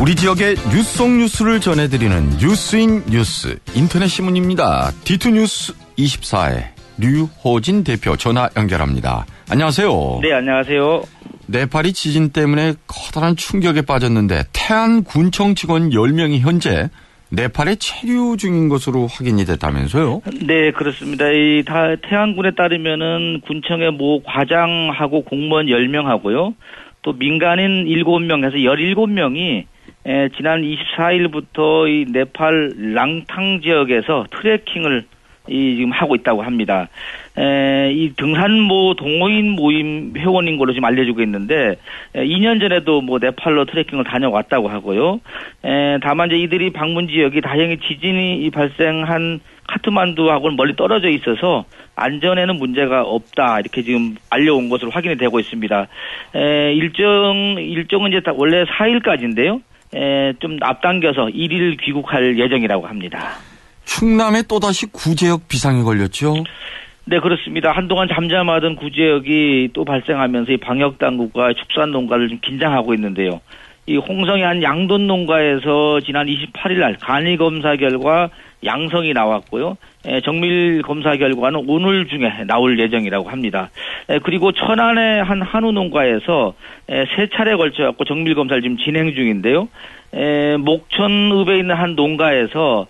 우리 지역의 뉴스 속 뉴스를 전해드리는 뉴스인 뉴스 인터넷 신문입니다. D2뉴스 24의 류호진 대표 전화 연결합니다. 안녕하세요. 네, 안녕하세요. 네팔이 지진 때문에 커다란 충격에 빠졌는데 태안 군청 직원 10명이 현재 네팔에 체류 중인 것으로 확인이 됐다면서요? 네, 그렇습니다. 이 태안군에 따르면은 군청의 모 과장하고 공무원 10명하고요. 또 민간인 7명에서 17명이 지난 24일부터 이 네팔 랑탕 지역에서 트레킹을 지금 하고 있다고 합니다. 이 등산모 동호인 모임 회원인 걸로 지금 알려지고 있는데 2년 전에도 뭐 네팔로 트레킹을 다녀왔다고 하고요. 다만 이제 이들이 방문 지역이 다행히 지진이 발생한 카트만두하고는 멀리 떨어져 있어서 안전에는 문제가 없다 이렇게 지금 알려온 것으로 확인이 되고 있습니다. 일정은 이제 원래 4일까지인데요. 좀 앞당겨서 1일 귀국할 예정이라고 합니다. 충남에 또다시 구제역 비상이 걸렸죠? 네, 그렇습니다. 한동안 잠잠하던 구제역이 또 발생하면서 이 방역당국과 축산농가를 좀 긴장하고 있는데요. 이 홍성의 한 양돈 농가에서 지난 28일 날 간이검사 결과 양성이 나왔고요. 정밀 검사 결과는 오늘 중에 나올 예정이라고 합니다. 그리고 천안의 한 한우 농가에서 3차례 걸쳐갖고 정밀 검사를 지금 진행 중인데요. 목천읍에 있는 한 농가에서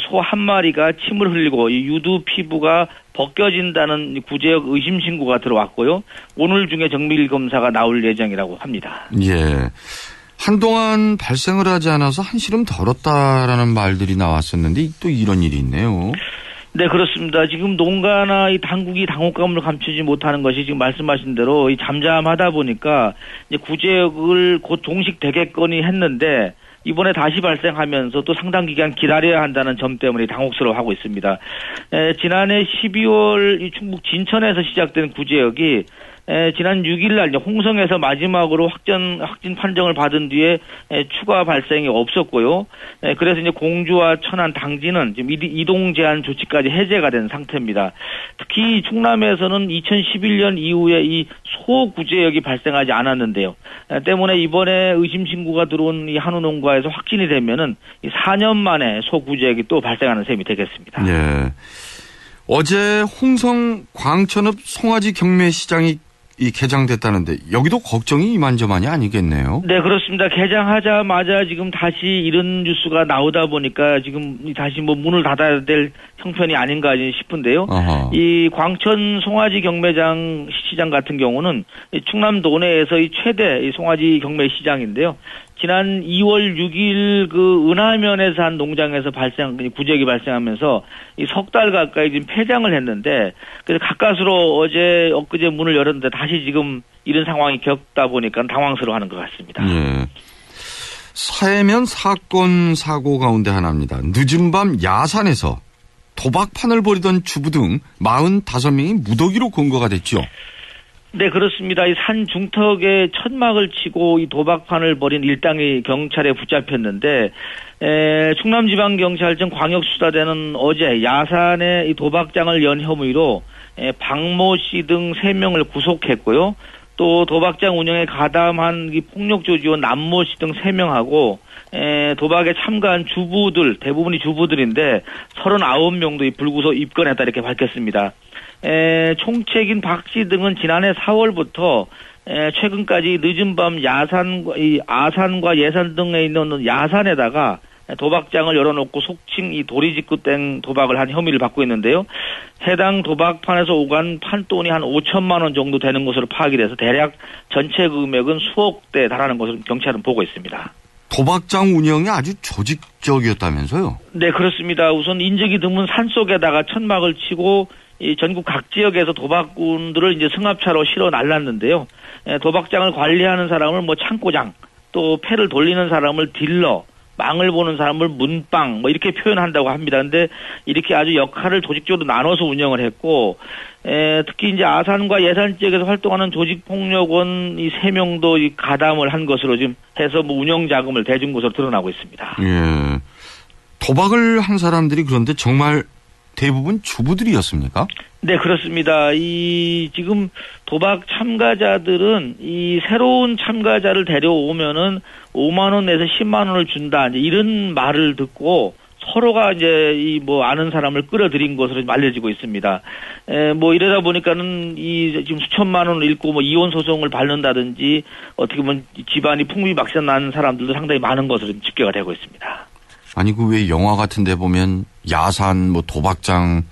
소 한 마리가 침을 흘리고 유두 피부가 벗겨진다는 구제역 의심 신고가 들어왔고요. 오늘 중에 정밀 검사가 나올 예정이라고 합니다. 예. 한동안 발생을 하지 않아서 한시름 덜었다라는 말들이 나왔었는데 또 이런 일이 있네요. 네, 그렇습니다. 지금 농가나 이 당국이 당혹감을 감추지 못하는 것이 지금 말씀하신 대로 이 잠잠하다 보니까 이제 구제역을 곧 종식되겠거니 했는데 이번에 다시 발생하면서 또 상당 기간 기다려야 한다는 점 때문에 당혹스러워하고 있습니다. 지난해 12월 이 충북 진천에서 시작된 구제역이 지난 6일 날 홍성에서 마지막으로 확진 판정을 받은 뒤에 추가 발생이 없었고요. 그래서 이제 공주와 천안, 당진은 지금 이동 제한 조치까지 해제가 된 상태입니다. 특히 충남에서는 2011년 이후에 이 소구제역이 발생하지 않았는데요. 때문에 이번에 의심 신고가 들어온 이 한우 농가에서 확진이 되면은 4년 만에 소구제역이 또 발생하는 셈이 되겠습니다. 예. 어제 홍성 광천읍 송아지 경매시장이 개장됐다는데 여기도 걱정이 이만저만이 아니겠네요. 네, 그렇습니다. 개장하자마자 지금 다시 이런 뉴스가 나오다 보니까 지금 다시 뭐 문을 닫아야 될 형편이 아닌가 싶은데요. 어허. 이 광천 송아지 경매장 시장 같은 경우는 충남 도내에서 이 최대 송아지 경매 시장인데요. 지난 2월 6일 그 은하면에서 한 농장에서 구제역이 발생하면서 이 석 달 가까이 지금 폐장을 했는데 그래서 가까스로 엊그제 문을 열었는데 다시 지금 이런 상황이 겪다 보니까 당황스러워하는 것 같습니다. 예. 사해면 사건 사고 가운데 하나입니다. 늦은 밤 야산에서 도박판을 벌이던 주부 등 45명이 무더기로 검거가 됐죠. 네, 그렇습니다. 이 산 중턱에 천막을 치고 이 도박판을 벌인 일당이 경찰에 붙잡혔는데, 충남지방경찰청 광역수사대는 어제 야산에 이 도박장을 연 혐의로 박모 씨 등 3명을 구속했고요. 또 도박장 운영에 가담한 이 폭력조지원 남모 씨 등 3명하고 도박에 참가한 주부들, 대부분이 주부들인데 39명도 불구속 입건했다 이렇게 밝혔습니다. 총책인 박 씨 등은 지난해 4월부터 최근까지 늦은 밤 아산과 예산 등에 있는 야산에다가 도박장을 열어놓고 속칭 이 도리직구 땡 도박을 한 혐의를 받고 있는데요. 해당 도박판에서 오간 판돈이 한 5천만 원 정도 되는 것으로 파악이 돼서 대략 전체 금액은 수억대에 달하는 것으로 경찰은 보고 있습니다. 도박장 운영이 아주 조직적이었다면서요? 네, 그렇습니다. 우선 인적이 드문 산속에다가 천막을 치고 이 전국 각 지역에서 도박꾼들을 이제 승합차로 실어 날랐는데요. 도박장을 관리하는 사람을 뭐 창고장, 또 패를 돌리는 사람을 딜러, 망을 보는 사람을 문빵 이렇게 표현한다고 합니다. 근데 이렇게 아주 역할을 조직적으로 나눠서 운영을 했고 특히 이제 아산과 예산 지역에서 활동하는 조직폭력원 이 3명도 이 가담을 한 것으로 지금 해서 뭐 운영 자금을 대준 것으로 드러나고 있습니다. 예. 도박을 한 사람들이 그런데 정말 대부분 주부들이었습니까? 네, 그렇습니다. 지금 도박 참가자들은 이 새로운 참가자를 데려오면은 5만 원 내서 10만 원을 준다. 이제 이런 말을 듣고 서로가 이제 아는 사람을 끌어들인 것으로 알려지고 있습니다. 이러다 보니까는 지금 수천만 원을 잃고 이혼 소송을 밟는다든지 어떻게 보면 집안이 풍비박산 난 사람들도 상당히 많은 것으로 집계가 되고 있습니다. 아니, 왜 영화 같은 데 보면 야산, 도박장.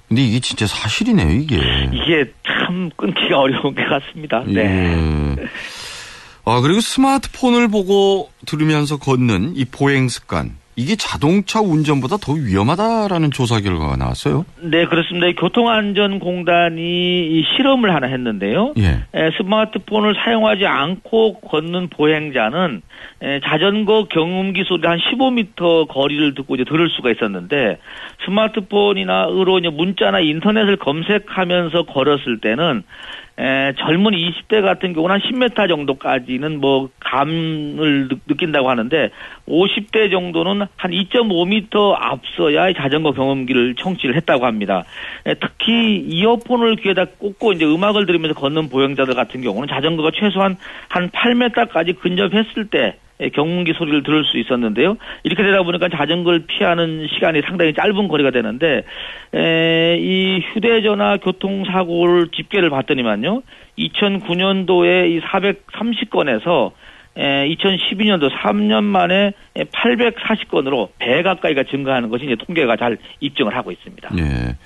근데 이게 진짜 사실이네요, 이게. 이게 참 끊기가 어려운 것 같습니다. 네. 예. 그리고 스마트폰을 보고 들으면서 걷는 이 보행 습관. 이게 자동차 운전보다 더 위험하다라는 조사 결과가 나왔어요. 네, 그렇습니다. 교통안전공단이 실험을 하나 했는데요. 예. 스마트폰을 사용하지 않고 걷는 보행자는 자전거 경운기 소리 한 15m 거리를 듣고 이제 들을 수가 있었는데, 스마트폰이나로 이제 문자나 인터넷을 검색하면서 걸었을 때는 젊은 20대 같은 경우는 한 10m 정도까지는 감을 느낀다고 하는데, 50대 정도는 한 2.5m 앞서야 자전거 경운기를 청취를 했다고 합니다. 특히 이어폰을 귀에다 꽂고 이제 음악을 들으면서 걷는 보행자들 같은 경우는 자전거가 최소한 한 8m까지 근접했을 때 경운기 소리를 들을 수 있었는데요. 이렇게 되다 보니까 자전거를 피하는 시간이 상당히 짧은 거리가 되는데, 이 휴대전화 교통사고를 집계를 봤더니만요, 2009년도에 이 430건에서 2012년도 3년 만에 840건으로 배 가까이가 증가하는 것이 이제 통계가 잘 입증을 하고 있습니다. 예.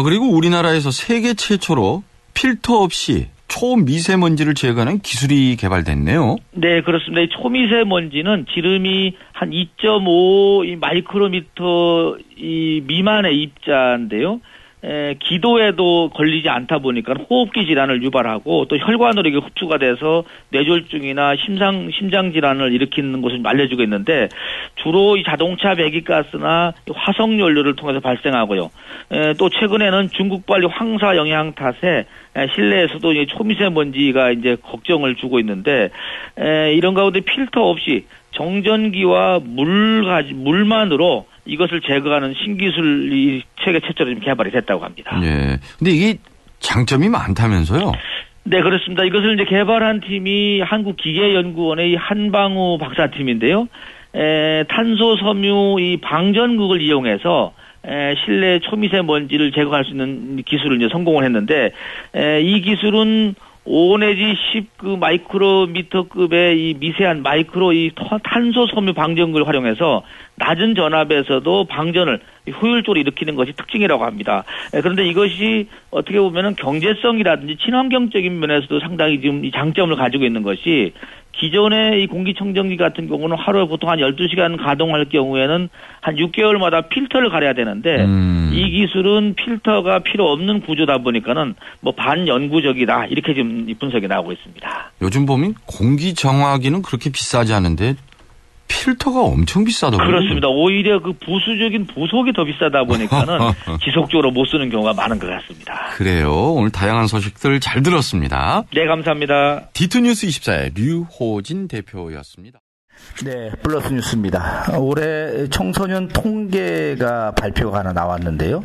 그리고 우리나라에서 세계 최초로 필터 없이 초미세먼지를 제거하는 기술이 개발됐네요. 네, 그렇습니다. 이 초미세먼지는 지름이 한 2.5 마이크로미터 미만의 입자인데요. 기도에도 걸리지 않다 보니까 호흡기 질환을 유발하고 또 혈관으로 이게 흡수가 돼서 뇌졸중이나 심장 질환을 일으키는 것을 알려지고 있는데, 주로 이 자동차 배기가스나 화석 연료를 통해서 발생하고요. 또 최근에는 중국발 황사 영향 탓에 실내에서도 이제 초미세먼지가 이제 걱정을 주고 있는데, 이런 가운데 필터 없이 정전기와 물만으로 이것을 제거하는 신기술이 세계 최초로 개발이 됐다고 합니다. 네. 근데 이게 장점이 많다면서요? 네, 그렇습니다. 이것을 이제 개발한 팀이 한국기계연구원의 한방우 박사팀인데요. 탄소 섬유 이 방전극을 이용해서 실내 초미세먼지를 제거할 수 있는 기술을 이제 성공을 했는데, 이 기술은 5 내지 10 마이크로미터급의 이 미세한 이 탄소 섬유 방전극을 활용해서 낮은 전압에서도 방전을 효율적으로 일으키는 것이 특징이라고 합니다. 그런데 이것이 어떻게 보면은 경제성이라든지 친환경적인 면에서도 상당히 지금 이 장점을 가지고 있는 것이, 기존의 이 공기청정기 같은 경우는 하루에 보통 한 12시간 가동할 경우에는 한 6개월마다 필터를 갈아야 되는데, 이 기술은 필터가 필요 없는 구조다 보니까는 반영구적이다, 이렇게 지금 분석이 나오고 있습니다. 요즘 보면 공기정화기는 그렇게 비싸지 않은데 필터가 엄청 비싸더라고요. 그렇습니다. 오히려 그 부수적인 부속이 더 비싸다 보니까는 지속적으로 못 쓰는 경우가 많은 것 같습니다. 그래요. 오늘 다양한 소식들 잘 들었습니다. 네, 감사합니다. D2뉴스 24의 류호진 대표였습니다. 네, 플러스 뉴스입니다. 올해 청소년 통계가 발표가 하나 나왔는데요.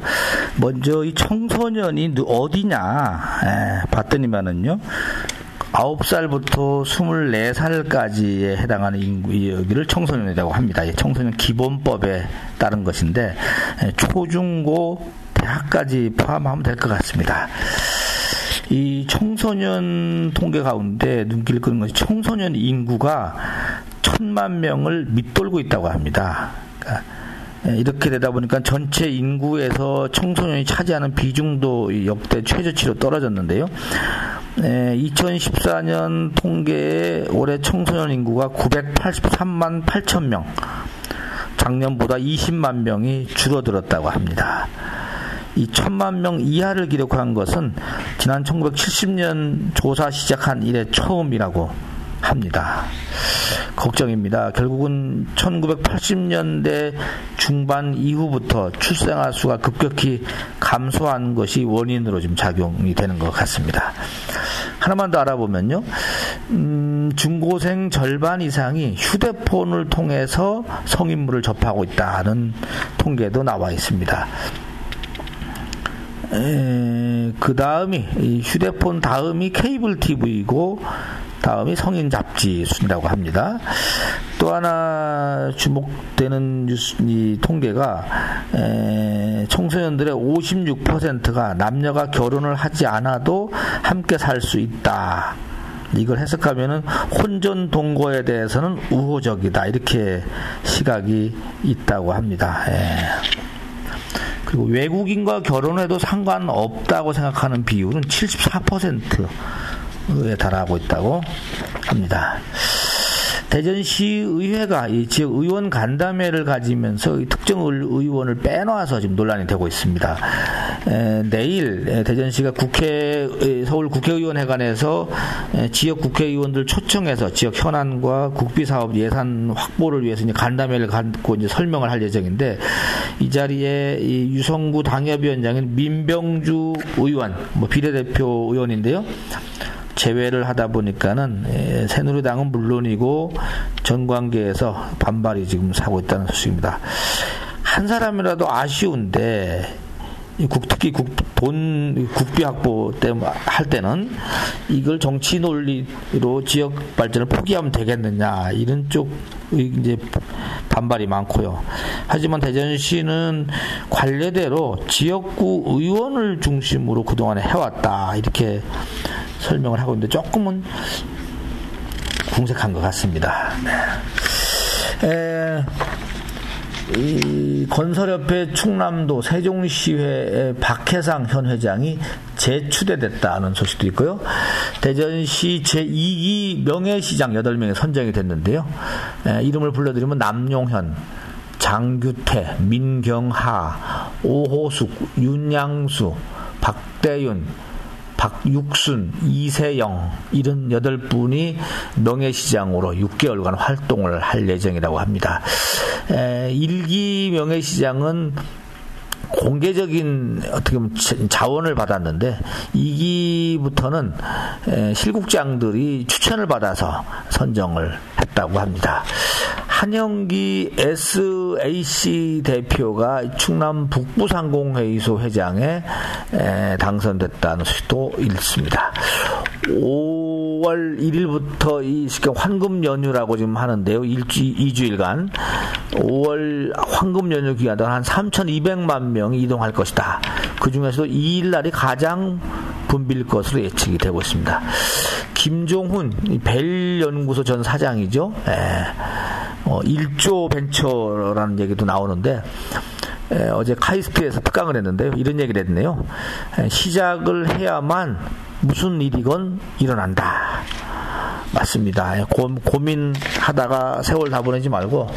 먼저 이 청소년이 어디냐 봤더니만은요, 9살부터 24살까지에 해당하는 인구 여기를 청소년이라고 합니다. 청소년 기본법에 따른 것인데, 초중고 대학까지 포함하면 될 것 같습니다. 이 청소년 통계 가운데 눈길을 끄는 것이 청소년 인구가 1000만 명을 밑돌고 있다고 합니다. 그러니까 이렇게 되다 보니까 전체 인구에서 청소년이 차지하는 비중도 역대 최저치로 떨어졌는데요. 2014년 통계에 올해 청소년 인구가 983만 8천 명, 작년보다 20만 명이 줄어들었다고 합니다. 이 1000만 명 이하를 기록한 것은 지난 1970년 조사 시작한 이래 처음이라고 합니다. 걱정입니다. 결국은 1980년대 중반 이후부터 출생아 수가 급격히 감소한 것이 원인으로 좀 작용이 되는 것 같습니다. 하나만 더 알아보면요. 중고생 절반 이상이 휴대폰을 통해서 성인물을 접하고 있다는 통계도 나와 있습니다. 그 다음이 휴대폰 다음이 케이블 TV이고 다음이 성인 잡지 순이라고 합니다. 또 하나 주목되는 이 통계가 청소년들의 56%가 남녀가 결혼을 하지 않아도 함께 살 수 있다. 이걸 해석하면은 혼전 동거에 대해서는 우호적이다. 이렇게 시각이 있다고 합니다. 그리고 외국인과 결혼해도 상관없다고 생각하는 비율은 74%에 달하고 있다고 합니다. 대전시의회가 이 지역 의원 간담회를 가지면서 특정 의원을 빼놔서 지금 논란이 되고 있습니다. 내일 대전시가 서울 국회의원회관에서 지역 국회의원들 초청해서 지역 현안과 국비사업 예산 확보를 위해서 이제 간담회를 갖고 이제 설명을 할 예정인데, 이 자리에 이 유성구 당협위원장인 민병주 의원, 비례대표 의원인데요. 제외를 하다 보니까는 새누리당은 물론이고 전관계에서 반발이 지금 사고 있다는 소식입니다. 한 사람이라도 아쉬운데 특히 국비 확보 때문에 할 때는 이걸 정치 논리로 지역 발전을 포기하면 되겠느냐, 이런 쪽 이제 반발이 많고요. 하지만 대전시는 관례대로 지역구 의원을 중심으로 그동안에 해왔다, 이렇게 설명을 하고 있는데 조금은 궁색한 것 같습니다. 이 건설협회 충남도 세종시회의 박혜상 현 회장이 재추대됐다는 소식도 있고요. 대전시 제2기 명예시장 8명이 선정이 됐는데요. 이름을 불러드리면 남용현, 장규태, 민경하, 오호숙, 윤양수, 박대윤, 박육순, 이세영, 이런 8분이 명예시장으로 6개월간 활동을 할 예정이라고 합니다. 1기 명예시장은 공개적인 어떻게 보면 자원을 받았는데 2기부터는 실국장들이 추천을 받아서 선정을 했다고 합니다. 한영기 SAC 대표가 충남 북부상공회의소 회장에 당선됐다는 소식도 있습니다. 5월 1일부터 이 황금 연휴라고 지금 하는데요. 2주일간 5월 황금 연휴 기간 동안 한 3,200만 명이 이동할 것이다. 그 중에서도 2일 날이 가장 붐빌 것으로 예측이 되고 있습니다. 김종훈 벨연구소 전 사장이죠. 1조 벤처라는 얘기도 나오는데 어제 카이스트에서 특강을 했는데요. 이런 얘기를 했네요. 시작을 해야만 무슨 일이건 일어난다. 맞습니다. 고민하다가 세월 다 보내지 말고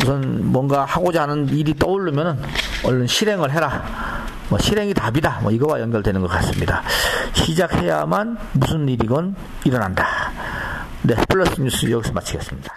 우선 뭔가 하고자 하는 일이 떠오르면 얼른 실행을 해라. 실행이 답이다. 이거와 연결되는 것 같습니다. 시작해야만 무슨 일이건 일어난다. 네, 플러스 뉴스 여기서 마치겠습니다.